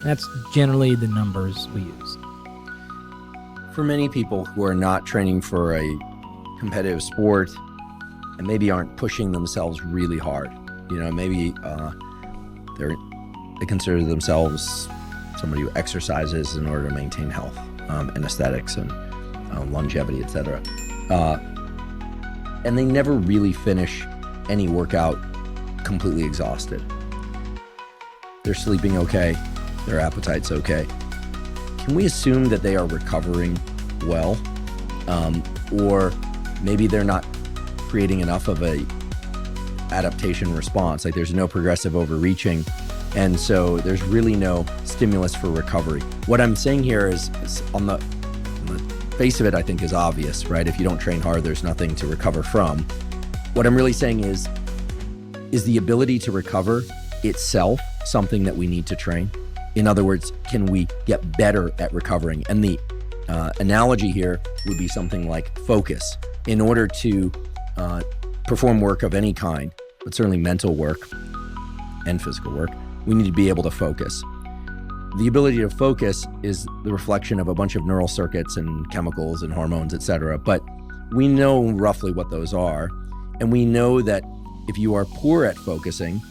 That's generally the numbers we use. For many people who are not training for a competitive sport and maybe aren't pushing themselves really hard, maybe they consider themselves somebody who exercises in order to maintain health and aesthetics and longevity, etc. And they never really finish any workout completely exhausted. They're sleeping okay, their appetite's okay. Can we assume that they are recovering well? Or maybe they're not creating enough of a adaptation response, like there's no progressive overreaching, and so there's really no stimulus for recovery. What I'm saying here is on the face of it, I think is obvious, right? If you don't train hard, there's nothing to recover from. What I'm really saying is the ability to recover itself something that we need to train? In other words, can we get better at recovering? And the analogy here would be something like focus. In order to perform work of any kind, but certainly mental work and physical work, we need to be able to focus. The ability to focus is the reflection of a bunch of neural circuits and chemicals and hormones, etc. But we know roughly what those are. And we know that if you are poor at focusing,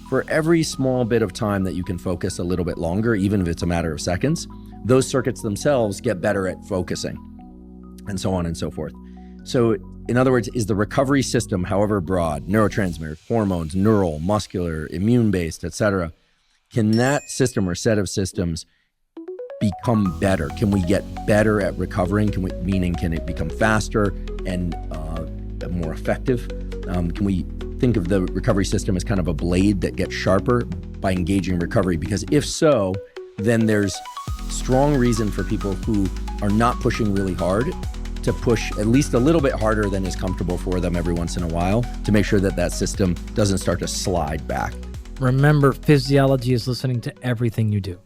for every small bit of time that you can focus a little bit longer, even if it's a matter of seconds, those circuits themselves get better at focusing, and so on and so forth. So in other words, is the recovery system, however broad, neurotransmitters, hormones, neural, muscular, immune-based, etc., can that system or set of systems become better? Can we get better at recovering? Can it become faster and more effective? Can we think of the recovery system as kind of a blade that gets sharper by engaging recovery? Because if so, then there's strong reason for people who are not pushing really hard to push at least a little bit harder than is comfortable for them every once in a while to make sure that that system doesn't start to slide back. Remember, physiology is listening to everything you do.